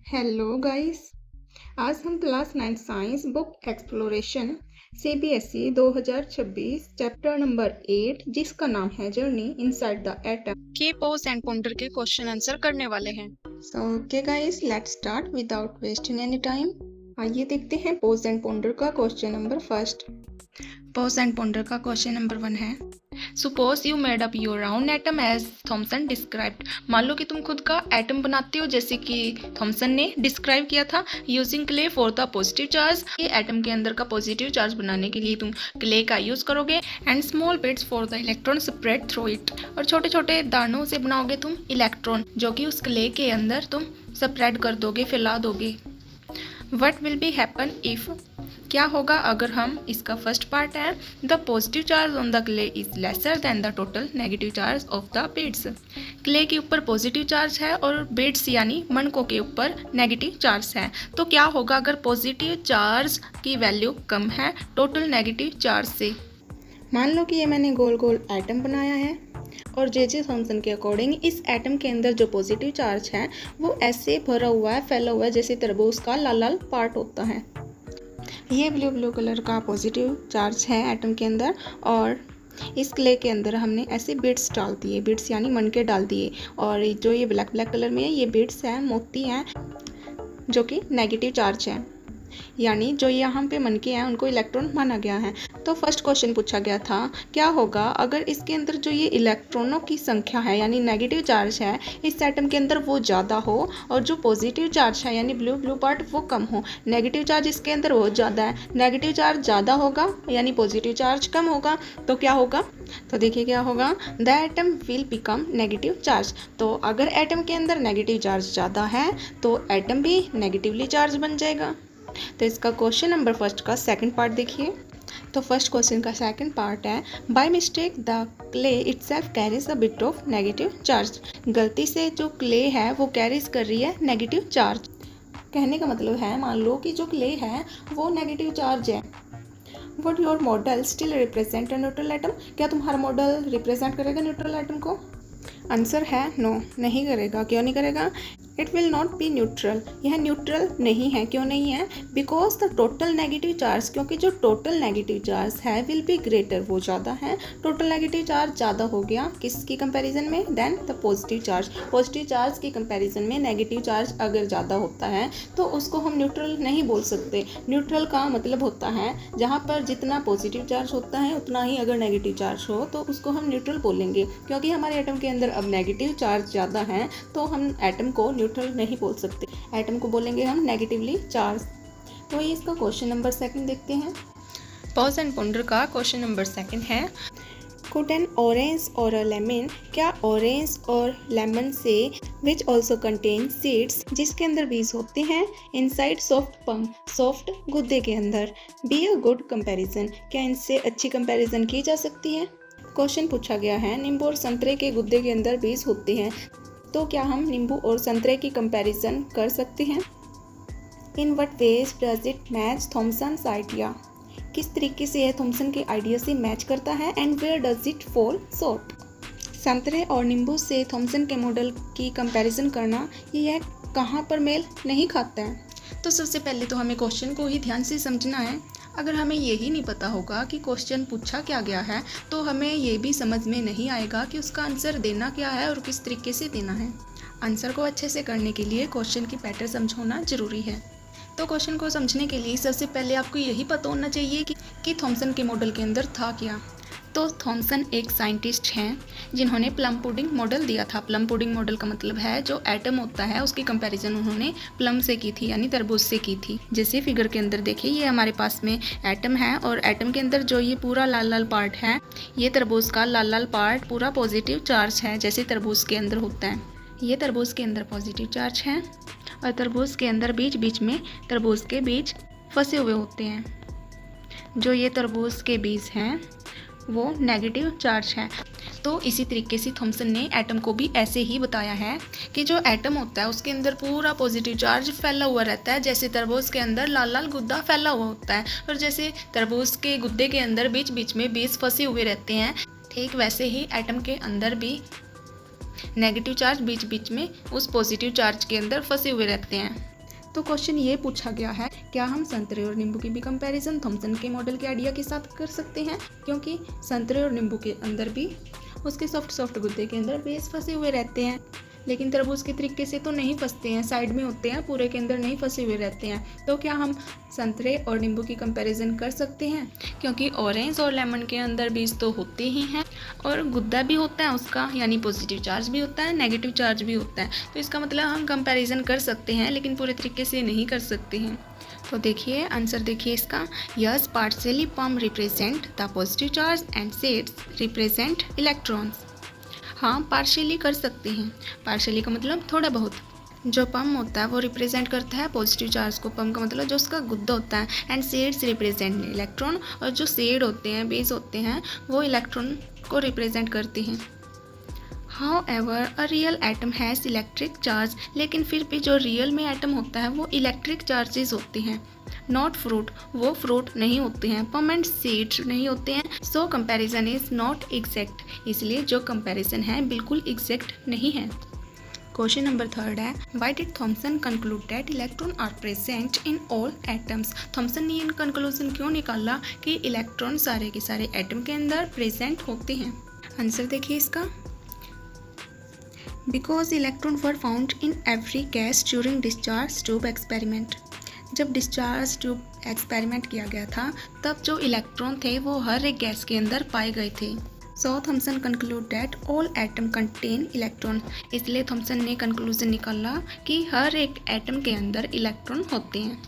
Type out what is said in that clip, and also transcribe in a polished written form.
Hello guys. आज हम class 9 science book exploration CBSE 2026 chapter number 8 जिसका नाम है जर्नी इनसाइड द एटम के पोज एंड पॉन्डर के क्वेश्चन आंसर करने वाले हैं। Okay guys, let's start without wasting any time. आइए देखते हैं पोज एंड पॉन्डर का question number first. Pause and ponder का क्वेश्चन नंबर 1 है, suppose you made up your round atom as Thomson described. मान लो कि तुम खुद का एटम बनाते हो जैसे कि थॉमसन ने डिस्क्राइब किया था। Using clay for the positive charge, ये एटम के अंदर का पॉजिटिव चार्ज बनाने के लिए तुम क्ले का यूज करोगे। And small bits for the electron spread through it, और छोटे छोटे दानों से बनाओगे तुम इलेक्ट्रॉन जो कि उस क्ले के अंदर तुम स्प्रेड कर दोगे, फैला दोगे। What will be happen if, क्या होगा अगर हम, इसका फर्स्ट पार्ट है, the positive charge on the clay is lesser than the total negative charge of the beads. Clay के ऊपर पॉजिटिव चार्ज है और बीड्स यानी मणकों के ऊपर नेगेटिव चार्ज है। तो क्या होगा अगर पॉजिटिव चार्ज की वैल्यू कम है टोटल नेगेटिव चार्ज से। मान लो कि ये मैंने गोल गोल एटम बनाया है और जे थॉमसन के अकॉर्डिंग इस एटम के अंदर जो पॉजिटिव चार्ज है वो ऐसे भरा हुआ है, फैला हुआ है जैसे तरबूज का लाल लाल पार्ट होता है। ये ब्लू ब्लू कलर का पॉजिटिव चार्ज है एटम के अंदर, और इस क्ले के अंदर हमने ऐसे बीड्स डाल दिए, बीड्स यानी मनके डाल दिए। और जो ये ब्लैक ब्लैक कलर में है ये बीड्स हैं, मोती हैं जो कि नेगेटिव चार्ज है, यानी जो यहाँ पे मनके हैं उनको इलेक्ट्रॉन माना गया है। तो फर्स्ट क्वेश्चन पूछा गया था क्या होगा अगर इसके अंदर जो ये इलेक्ट्रॉनों की संख्या है यानी नेगेटिव चार्ज है इस एटम के अंदर वो ज़्यादा हो और जो पॉजिटिव चार्ज है यानी ब्लू ब्लू पार्ट वो कम हो। नेगेटिव चार्ज इसके अंदर बहुत ज़्यादा है, नेगेटिव चार्ज ज़्यादा होगा यानी पॉजिटिव चार्ज कम होगा। तो क्या होगा, तो देखिए क्या होगा, the atom will become negative charge. तो अगर एटम के अंदर नेगेटिव चार्ज ज़्यादा है तो एटम भी नेगेटिवली चार्ज बन जाएगा। तो इसका क्वेश्चन नंबर फर्स्ट का सेकंड पार्ट देखिए। तो फर्स्ट क्वेश्चन का सेकंड पार्ट है, by mistake the clay itself carries a bit of negative charge. गलती से जो क्ले है वो कैरीज कर रही है नेगेटिव चार्ज। कहने का मतलब है, मान लो कि जो क्ले है वो नेगेटिव चार्ज है। What your model still represent a neutral atom, क्या तुम्हारा मॉडल रिप्रेजेंट करेगा न्यूट्रल एटम को? आंसर है नो, नहीं करेगा। क्यों नहीं करेगा? It will not be neutral, यह न्यूट्रल नहीं है। क्यों नहीं है? Because the total negative charge, क्योंकि जो टोटल नेगेटिव चार्ज है विल बी ग्रेटर, वो ज़्यादा है। टोटल नेगेटिव चार्ज ज़्यादा हो गया किसकी कंपैरिजन में? Then the positive charge. Positive charge की कंपैरिजन में नेगेटिव चार्ज अगर ज़्यादा होता है तो उसको हम न्यूट्रल नहीं बोल सकते। न्यूट्रल का मतलब होता है जहाँ पर जितना पॉजिटिव चार्ज होता है उतना ही अगर नेगेटिव चार्ज हो तो उसको हम न्यूट्रल बोलेंगे। क्योंकि हमारे एटम के अंदर अब नेगेटिव चार्ज ज़्यादा है तो हम एटम को न्यूट्रल नहीं बोल सकते, एटम को बोलेंगे हम नेगेटिवली चार्ज। तो ये इसका क्वेश्चन नंबर सेकंड देखते हैं। पॉज एंड पॉन्डर का क्वेश्चन नंबर सेकंड है, कुड एन ऑरेंज और अ लेमन, क्या ऑरेंज और लेमन से विच ऑल्सो कंटेन सीड्स, जिसके अंदर बीज होते हैं, इनसाइड सॉफ्ट पम्प, सॉफ्ट गुद्दे के अंदर, बी अ गुड कंपैरिजन, क्या इनसे अच्छी कंपैरिजन की जा सकती है? क्वेश्चन पूछा गया है नींबू और संतरे के गुद्दे के अंदर बीज होते हैं, तो क्या हम नींबू और संतरे की कंपैरिजन कर सकते हैं? In what veg does it match Thomson's idea, किस तरीके से यह थॉमसन के आइडिया से मैच करता है। And where does it fall short, संतरे और नींबू से थॉमसन के मॉडल की कंपैरिजन करना यह कहाँ पर मेल नहीं खाता है? तो सबसे पहले तो हमें क्वेश्चन को ही ध्यान से समझना है। अगर हमें यही नहीं पता होगा कि क्वेश्चन पूछा क्या गया है तो हमें ये भी समझ में नहीं आएगा कि उसका आंसर देना क्या है और किस तरीके से देना है। आंसर को अच्छे से करने के लिए क्वेश्चन की पैटर्न समझना जरूरी है। तो क्वेश्चन को समझने के लिए सबसे पहले आपको यही पता होना चाहिए कि थॉमसन के मॉडल के अंदर था क्या। तो थॉमसन एक साइंटिस्ट हैं जिन्होंने प्लम पुडिंग मॉडल दिया था। प्लम पुडिंग मॉडल का मतलब है जो एटम होता है उसकी कंपैरिजन उन्होंने प्लम से की थी यानी तरबूज से की थी। जैसे फिगर के अंदर देखिए ये हमारे पास में एटम है और एटम के अंदर जो ये पूरा लाल लाल पार्ट है ये तरबूज का लाल लाल पार्ट पूरा पॉजिटिव चार्ज है जैसे तरबूज के अंदर होता है। ये तरबूज के अंदर पॉजिटिव चार्ज है और तरबूज के अंदर बीच बीच में तरबूज के बीज फंसे हुए होते हैं। जो ये तरबूज के बीज हैं वो नेगेटिव चार्ज है। तो इसी तरीके से थॉमसन ने एटम को भी ऐसे ही बताया है कि जो एटम होता है उसके अंदर पूरा पॉजिटिव चार्ज फैला हुआ रहता है जैसे तरबूज के अंदर लाल लाल गुद्दा फैला हुआ होता है, और जैसे तरबूज के गुद्दे के अंदर बीच बीच में बीज फंसे हुए रहते हैं ठीक वैसे ही एटम के अंदर भी नेगेटिव चार्ज बीच बीच में उस पॉजिटिव चार्ज के अंदर फंसे हुए रहते हैं। तो क्वेश्चन ये पूछा गया है, क्या हम संतरे और नींबू की भी कंपैरिजन थॉमसन के मॉडल के आइडिया के साथ कर सकते हैं, क्योंकि संतरे और नींबू के अंदर भी उसके सॉफ्ट गुद्दे के अंदर बेस फंसे हुए रहते हैं, लेकिन तरबूज के तरीके से तो नहीं फंसते हैं, साइड में होते हैं, पूरे के अंदर नहीं फंसे हुए रहते हैं। तो क्या हम संतरे और नींबू की कंपैरिजन कर सकते हैं, क्योंकि ऑरेंज और लेमन के अंदर बीज तो होते ही हैं और गुद्दा भी होता है उसका, यानी पॉजिटिव चार्ज भी होता है, नेगेटिव चार्ज भी होता है। तो इसका मतलब हम कंपैरिजन कर सकते हैं, लेकिन पूरे तरीके से नहीं कर सकते हैं। तो देखिए आंसर, देखिए इसका, yes partially plum represent the positive charge and seeds represent electrons. हाँ, पार्शियली कर सकते हैं। पार्शियली का मतलब थोड़ा बहुत। जो पम होता है वो रिप्रेजेंट करता है पॉजिटिव चार्ज को, पम का मतलब जो उसका गुद्दा होता है, एंड सेड्स रिप्रेजेंट इलेक्ट्रॉन, और जो सेड होते हैं, बेस होते हैं, वो इलेक्ट्रॉन को रिप्रेजेंट करते हैं। However, a real atom has electric charge, लेकिन फिर भी जो रियल में एटम होता है वो इलेक्ट्रिक चार्जेस होते हैं। नॉट फ्रूट, वो फ्रूट नहीं होते हैं, पम एंड सीड्स नहीं होते हैं। सो कंपैरिजन इज नॉट एग्जैक्ट, इसलिए जो कंपैरिजन है बिल्कुल एग्जैक्ट नहीं है। क्वेश्चन नंबर 3 है, why did Thomson conclude that electron are present in all atoms. Thomson ने इन कंक्लूजन क्यों निकाला कि इलेक्ट्रॉन सारे के सारे एटम के अंदर प्रेजेंट होते हैं। आंसर देखिए इसका, because electron were found in every gas during discharge tube experiment. जब डिस्चार्ज ट्यूब एक्सपेरिमेंट किया गया था तब जो इलेक्ट्रॉन थे वो हर एक गैस के अंदर पाए गए थे। So Thomson conclude that all atom contain electron, इसलिए थॉमसन ने कंक्लूजन निकाला कि हर एक एटम के अंदर इलेक्ट्रॉन होते हैं।